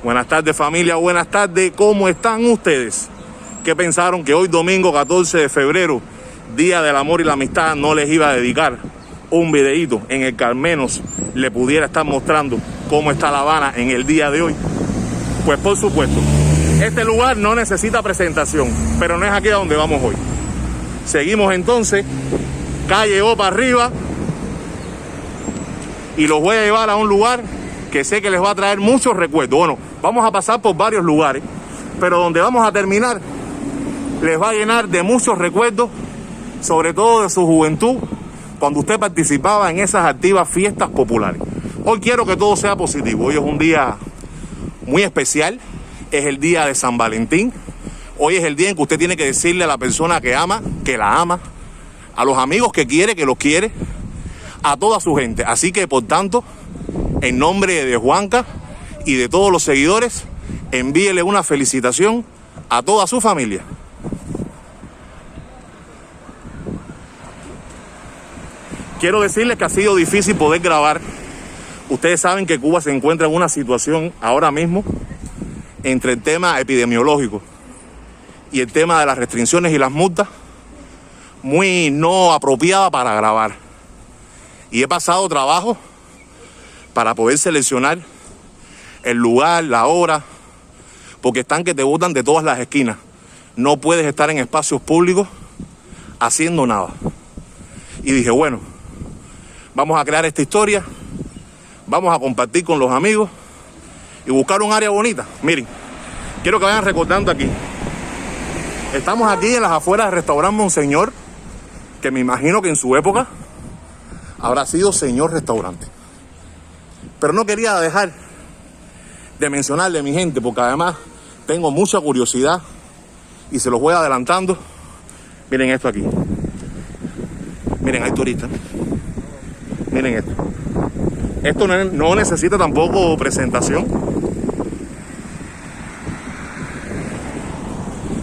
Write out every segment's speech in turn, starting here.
Buenas tardes, familia, buenas tardes. ¿Cómo están ustedes? ¿Qué pensaron que hoy domingo 14 de febrero, Día del Amor y la Amistad, no les iba a dedicar un videíto en el que al menos le pudiera estar mostrando cómo está La Habana en el día de hoy? Pues por supuesto, este lugar no necesita presentación, pero no es aquí a donde vamos hoy. Seguimos entonces, calle O para arriba, y los voy a llevar a un lugar que sé que les va a traer muchos recuerdos. Bueno, vamos a pasar por varios lugares, pero donde vamos a terminar les va a llenar de muchos recuerdos, sobre todo de su juventud, cuando usted participaba en esas activas fiestas populares. Hoy quiero que todo sea positivo. Hoy es un día muy especial, es el día de San Valentín. Hoy es el día en que usted tiene que decirle a la persona que ama, que la ama, a los amigos que quiere, que los quiere, a toda su gente. Así que, por tanto, en nombre de Juanca y de todos los seguidores, envíele una felicitación a toda su familia. Quiero decirles que ha sido difícil poder grabar. Ustedes saben que Cuba se encuentra en una situación ahora mismo entre el tema epidemiológico y el tema de las restricciones y las multas muy no apropiada para grabar. Y he pasado trabajo para poder seleccionar el lugar, la hora, porque están que te botan de todas las esquinas. No puedes estar en espacios públicos haciendo nada. Y dije, bueno, vamos a crear esta historia, vamos a compartir con los amigos y buscar un área bonita. Miren, quiero que vayan recordando aquí. Estamos aquí en las afueras del restaurante Monseñor, que me imagino que en su época habrá sido señor restaurante. Pero no quería dejar de mencionarle a mi gente, porque además tengo mucha curiosidad y se los voy adelantando. Miren esto aquí. Miren, hay turistas. Miren esto. Esto no necesita tampoco presentación.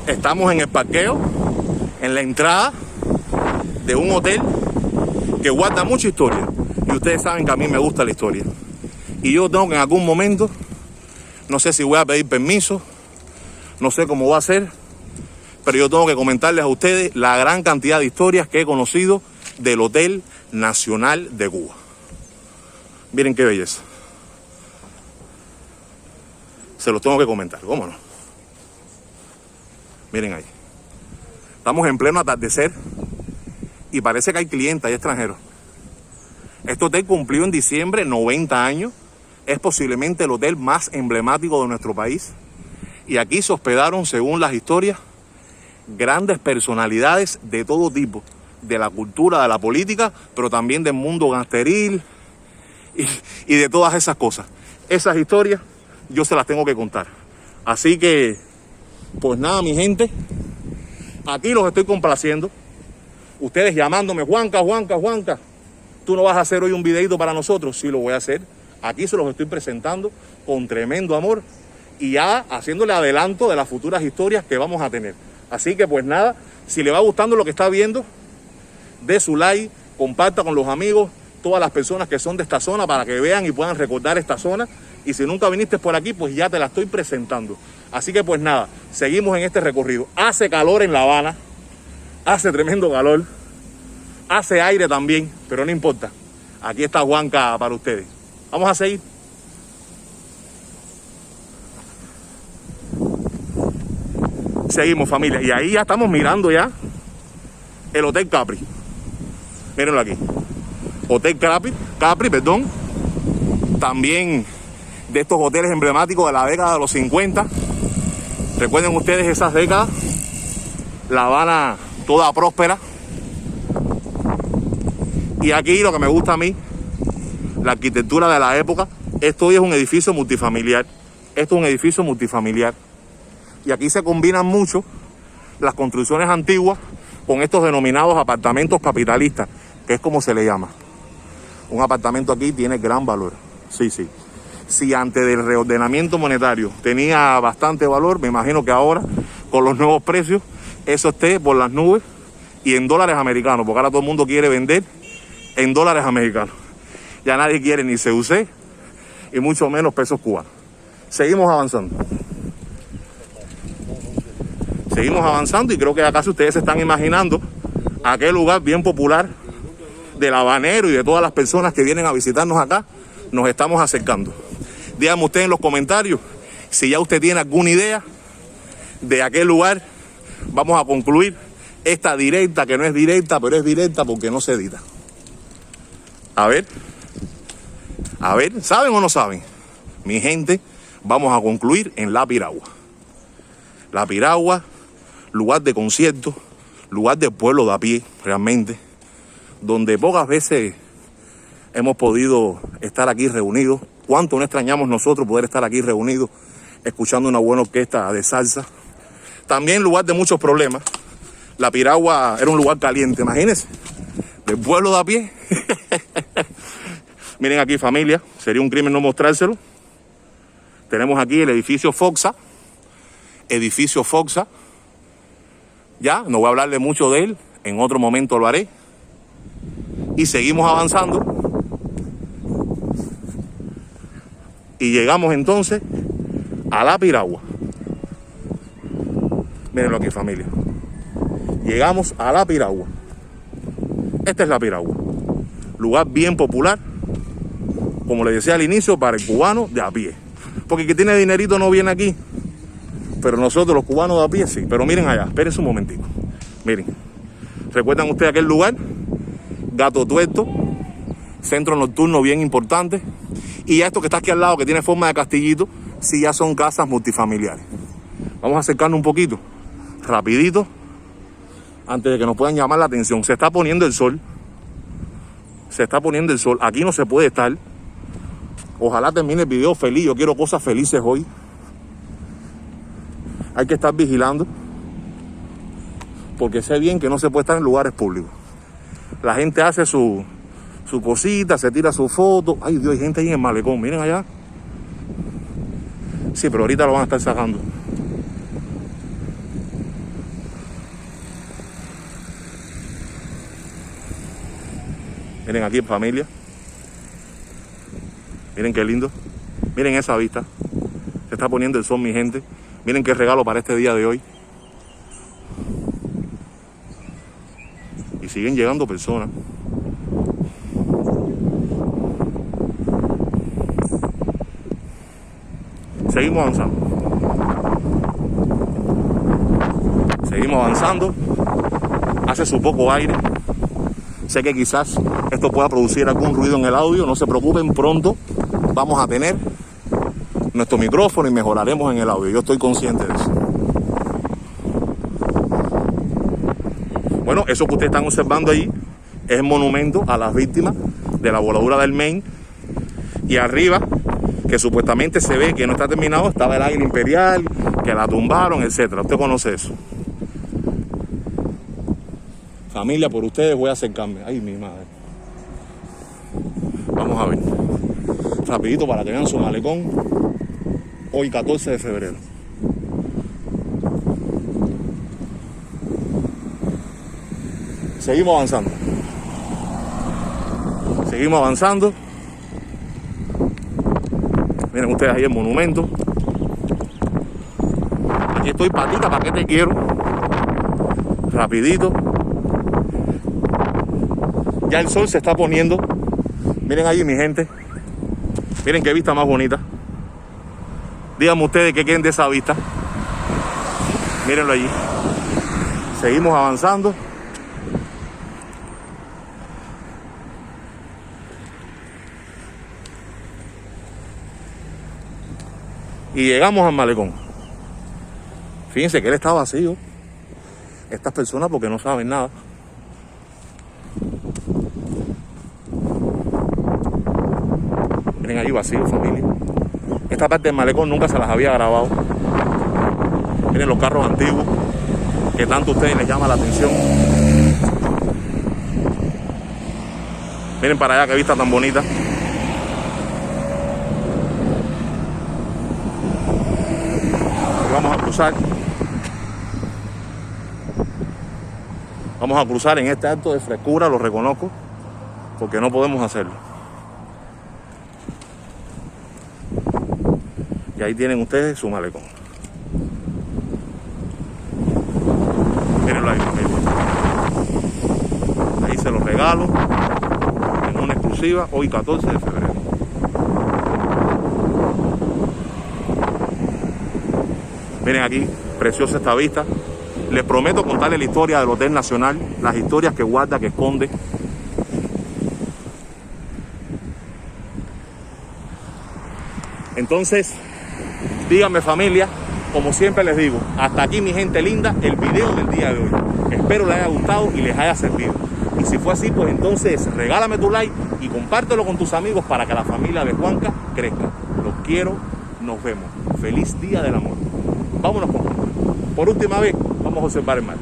Estamos en el parqueo, en la entrada de un hotel que guarda mucha historia. Y ustedes saben que a mí me gusta la historia. Y yo tengo que en algún momento, no sé si voy a pedir permiso, no sé cómo va a ser, pero yo tengo que comentarles a ustedes la gran cantidad de historias que he conocido del Hotel Nacional de Cuba. Miren qué belleza. Se los tengo que comentar, ¿cómo no? Miren ahí. Estamos en pleno atardecer y parece que hay clientes, hay extranjeros. Este hotel cumplió en diciembre 90 años. Es posiblemente el hotel más emblemático de nuestro país. Y aquí se hospedaron, según las historias, grandes personalidades de todo tipo. De la cultura, de la política, pero también del mundo gangsteril y de todas esas cosas. Esas historias yo se las tengo que contar. Así que, pues nada, mi gente, aquí los estoy complaciendo. Ustedes llamándome, Juanca, ¿tú no vas a hacer hoy un videito para nosotros? Sí, lo voy a hacer. Aquí se los estoy presentando con tremendo amor y ya haciéndole adelanto de las futuras historias que vamos a tener. Así que pues nada, si le va gustando lo que está viendo, dé su like, comparta con los amigos, todas las personas que son de esta zona para que vean y puedan recordar esta zona. Y si nunca viniste por aquí, pues ya te la estoy presentando. Así que pues nada, seguimos en este recorrido. Hace calor en La Habana, hace tremendo calor, hace aire también, pero no importa. Aquí está Juanca para ustedes. Vamos a seguir. Seguimos, familia. Y ahí ya estamos mirando ya el Hotel Capri. Mírenlo aquí. Hotel Capri, perdón. También de estos hoteles emblemáticos de la década de los 50. Recuerden ustedes esas décadas. La Habana toda próspera. Y aquí lo que me gusta a mí, la arquitectura de la época. Esto hoy es un edificio multifamiliar. Esto es un edificio multifamiliar. Y aquí se combinan mucho las construcciones antiguas con estos denominados apartamentos capitalistas, que es como se le llama. Un apartamento aquí tiene gran valor. Sí. Si antes del reordenamiento monetario tenía bastante valor, me imagino que ahora, con los nuevos precios, eso esté por las nubes y en dólares americanos, porque ahora todo el mundo quiere vender en dólares americanos. Ya nadie quiere ni CUC y mucho menos pesos cubanos. Seguimos avanzando. Seguimos avanzando y creo que acá, si ustedes se están imaginando, aquel lugar bien popular del habanero y de todas las personas que vienen a visitarnos acá, nos estamos acercando. Díganme ustedes en los comentarios si ya usted tiene alguna idea de aquel lugar. Vamos a concluir esta directa, que no es directa, pero es directa porque no se edita. A ver, ¿saben o no saben? Mi gente, vamos a concluir en La Piragua. La Piragua, lugar de conciertos, lugar del pueblo de a pie, realmente, donde pocas veces hemos podido estar aquí reunidos. Cuánto no extrañamos nosotros poder estar aquí reunidos, escuchando una buena orquesta de salsa. También lugar de muchos problemas. La Piragua era un lugar caliente, imagínense, del pueblo de a pie. Miren aquí, familia, sería un crimen no mostrárselo. Tenemos aquí el edificio Foxa. Edificio Foxa. Ya, no voy a hablarle mucho de él, en otro momento lo haré. Y seguimos avanzando. Y llegamos entonces a La Piragua. Mírenlo aquí, familia. Llegamos a La Piragua. Esta es La Piragua. Lugar bien popular, como les decía al inicio, para el cubano de a pie. Porque el que tiene dinerito no viene aquí. Pero nosotros los cubanos de a pie sí. Pero miren allá, espérense un momentico. Miren. ¿Recuerdan ustedes aquel lugar? Gato Tuerto. Centro nocturno bien importante. Y ya esto que está aquí al lado, que tiene forma de castillito, sí ya son casas multifamiliares. Vamos a acercarnos un poquito. Rapidito. Antes de que nos puedan llamar la atención. Se está poniendo el sol. Se está poniendo el sol. Aquí no se puede estar. Ojalá termine el video feliz. Yo quiero cosas felices hoy. Hay que estar vigilando. Porque sé bien que no se puede estar en lugares públicos. La gente hace su cosita, se tira su foto. Ay Dios, hay gente ahí en el malecón. Miren allá. Sí, pero ahorita lo van a estar sacando. Miren aquí en familia. Miren qué lindo. Miren esa vista. Se está poniendo el sol, mi gente. Miren qué regalo para este día de hoy. Y siguen llegando personas. Seguimos avanzando. Seguimos avanzando. Hace su poco aire. Sé que quizás esto pueda producir algún ruido en el audio. No se preocupen, pronto vamos a tener nuestro micrófono y mejoraremos en el audio. Yo estoy consciente de eso. Bueno, eso que ustedes están observando ahí es el monumento a las víctimas de la voladura del Maine. Y arriba, que supuestamente se ve que no está terminado, estaba el Águila Imperial, que la tumbaron, etcétera. Usted conoce eso. Familia, por ustedes voy a acercarme. Ay, mi madre. Vamos a ver. Rapidito para que vean su malecón. Hoy 14 de febrero. Seguimos avanzando. Seguimos avanzando. Miren ustedes ahí el monumento. Aquí estoy, patita, ¿para qué te quiero? Rapidito. Ya el sol se está poniendo. Miren ahí, mi gente. Miren qué vista más bonita. Díganme ustedes qué quieren de esa vista. Mírenlo allí. Seguimos avanzando. Y llegamos al malecón. Fíjense que él está vacío. Estas personas porque no saben nada. Miren ahí vacío, familia. Esta parte del malecón nunca se las había grabado. Miren los carros antiguos que tanto a ustedes les llama la atención. Miren para allá qué vista tan bonita. Y vamos a cruzar. Vamos a cruzar en este acto de frescura, lo reconozco, porque no podemos hacerlo. Y ahí tienen ustedes su malecón. Mírenlo ahí, familia. Ahí se los regalo en una exclusiva hoy 14 de febrero. Miren aquí, preciosa esta vista. Les prometo contarles la historia del Hotel Nacional, las historias que guarda, que esconde. Entonces, díganme familia, como siempre les digo, hasta aquí mi gente linda, el video del día de hoy. Espero les haya gustado y les haya servido. Y si fue así, pues entonces regálame tu like y compártelo con tus amigos para que la familia de Juanca crezca. Los quiero, nos vemos. Feliz Día del Amor. Vámonos con Juanca. Por última vez, vamos a observar el mar.